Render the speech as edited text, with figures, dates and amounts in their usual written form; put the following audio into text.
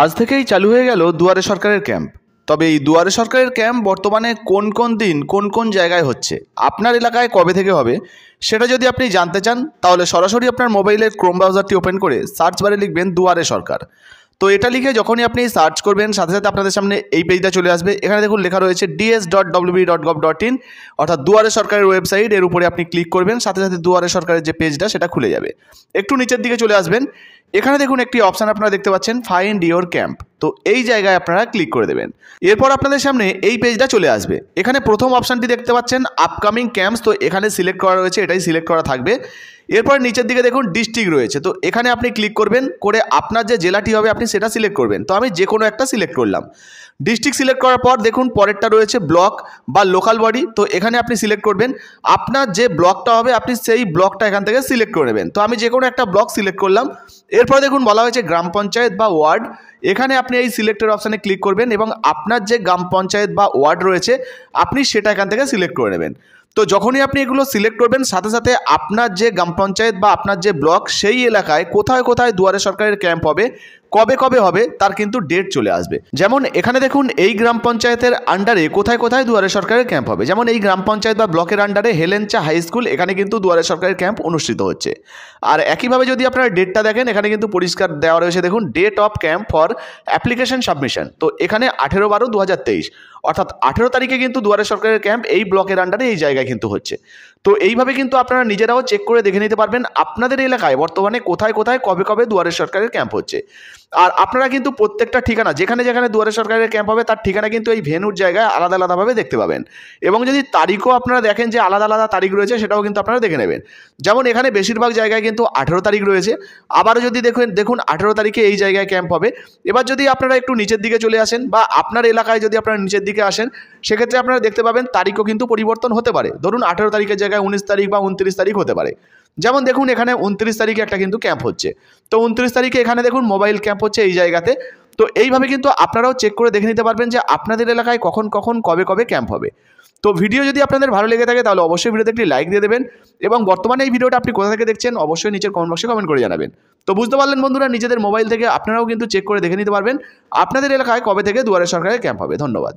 আজ থেকেই চালু হয়ে গেল দুয়ারে সরকারের ক্যাম্প। তবে এই দুয়ারে সরকারের ক্যাম্প বর্তমানে কোন কোন দিন কোন কোন জায়গায় হচ্ছে, আপনার এলাকায় কবে থেকে হবে, সেটা যদি আপনি জানতে চান তাহলে সরাসরি আপনার মোবাইলের ক্রোম ব্রাউজারটি ওপেন করে সার্চ বারে লিখবেন দুয়ারে সরকার। তো এটা লিখে যখনই আপনি সার্চ করবেন সাথে সাথে আপনাদের সামনে এই পেজটা চলে আসবে। এখানে দেখুন লেখা রয়েছে ds.wb.gov.in, অর্থাৎ দুয়ারে সরকারের ওয়েবসাইট। এর উপরে আপনি ক্লিক করবেন, সাথে সাথে দুয়ারে সরকারের যে পেজটা সেটা খুলে যাবে। একটু নিচের দিকে চলে আসবেন, এখানে দেখুন একটি অপশান আপনারা দেখতে পাচ্ছেন, ফাইন্ড ইওর ক্যাম্প। তো এই জায়গায় আপনারা ক্লিক করে দেবেন। এরপর আপনাদের সামনে এই পেজটা চলে আসবে। এখানে প্রথম অপশানটি দেখতে পাচ্ছেন আপকামিং ক্যাম্পস, তো এখানে সিলেক্ট করা রয়েছে, এটাই সিলেক্ট করা থাকবে। এরপর নিচের দিকে দেখুন ডিস্ট্রিক্ট রয়েছে, তো এখানে আপনি ক্লিক করবেন, করে আপনার যে জেলাটি হবে আপনি সেটা সিলেক্ট করবেন। তো আমি যে কোনো একটা সিলেক্ট করলাম। ডিস্ট্রিক্ট সিলেক্ট করার পর দেখুন পরেরটা রয়েছে ব্লক বা লোকাল বডি, তো এখানে আপনি সিলেক্ট করবেন আপনার যে ব্লকটা হবে আপনি সেই ব্লকটা এখান থেকে সিলেক্ট করে নেবেন। তো আমি যে কোনো একটা ব্লক সিলেক্ট করলাম। এরপর দেখুন বলা হয়েছে গ্রাম পঞ্চায়েত বা ওয়ার্ড, এখানে আপনি এই সিলেক্টের অপশানে ক্লিক করবেন এবং আপনার যে গ্রাম পঞ্চায়েত বা ওয়ার্ড রয়েছে আপনি সেটা এখান থেকে সিলেক্ট করে নেবেন। তো যখনই আপনি এগুলো সিলেক্ট করবেন সাথে সাথে আপনার যে গ্রাম পঞ্চায়েত বা আপনার যে ব্লক সেই এলাকায় কোথায় কোথায় দুয়ারে সরকারের ক্যাম্প হবে, কবে কবে হবে তার কিন্তু ডেট চলে আসবে। যেমন এখানে দেখুন এই গ্রাম পঞ্চায়েতের আন্ডারে কোথায় কোথায় দুয়ারে সরকারের ক্যাম্প হবে। যেমন এই গ্রাম পঞ্চায়েত বা ব্লকের আন্ডারে হেলেঞ্চা হাই স্কুল, এখানে কিন্তু দুয়ারে সরকারের ক্যাম্প অনুষ্ঠিত হচ্ছে। আর একইভাবে যদি আপনারা ডেটটা দেখেন এখানে কিন্তু পরিষ্কার দেওয়া রয়েছে, দেখুন date of camp for application submission. তো এখানে 18/12/2023, অর্থাৎ 18 তারিখে কিন্তু দুয়ারে সরকারের ক্যাম্প এই ব্লকের আন্ডারে এই জায়গায় কিন্তু হচ্ছে। তো এইভাবে কিন্তু আপনারা নিজেরাও চেক করে দেখে নিতে পারবেন আপনাদের এলাকায় বর্তমানে কোথায় কোথায় কবে কবে দুয়ারে সরকারের ক্যাম্প হচ্ছে। আর আপনারা কিন্তু প্রত্যেকটা ঠিকানা যেখানে যেখানে দুয়ারে সরকারের ক্যাম্প হবে তার ঠিকানা কিন্তু এই ভেন্যুর জায়গায় আলাদা আলাদাভাবে দেখতে পাবেন। এবং যদি তারিখও আপনারা দেখেন যে আলাদা আলাদা তারিখ রয়েছে সেটাও কিন্তু আপনারা দেখে নেবেন। যেমন এখানে বেশিরভাগ জায়গায় কিন্তু 18 তারিখ রয়েছে, আবারও যদি দেখুন 18 তারিখে এই জায়গায় ক্যাম্প হবে। এবার যদি আপনারা একটু নিচের দিকে চলে আসেন বা আপনার এলাকায় যদি আপনারা নিচের দিকে আসেন সেক্ষেত্রে আপনারা দেখতে পাবেন তারিখও কিন্তু পরিবর্তন হতে পারে। ধরুন 18 তারিখের জায়গায় 19 তারিখ বা 29 তারিখ হতে পারে। যেমন দেখুন এখানে 29 তারিখে একটা কিন্তু ক্যাম্প হচ্ছে, তো 29 তারিখে এখানে দেখুন মোবাইল ক্যাম্প হচ্ছে এই জায়গাতে। তো এইভাবে কিন্তু আপনারাও চেক করে দেখে নিতে পারবেন যে আপনাদের এলাকায় কখন কখন কবে কবে ক্যাম্প হবে। তো ভিডিও যদি আপনাদের ভালো লেগে থাকে তাহলে অবশ্যই ভিডিওতে একটি লাইক দিয়ে দেবেন এবং বর্তমানে এই ভিডিওটা আপনি কোথা থেকে দেখছেন অবশ্যই নিচের কমেন্ট বক্সে কমেন্ট করে জানাবেন। তো বুঝতে পারলেন বন্ধুরা, নিজেদের মোবাইল থেকে আপনারাও কিন্তু চেক করে দেখে নিতে পারবেন আপনাদের এলাকায় কবে থেকে দুয়ারে সরকারের ক্যাম্প হবে। ধন্যবাদ।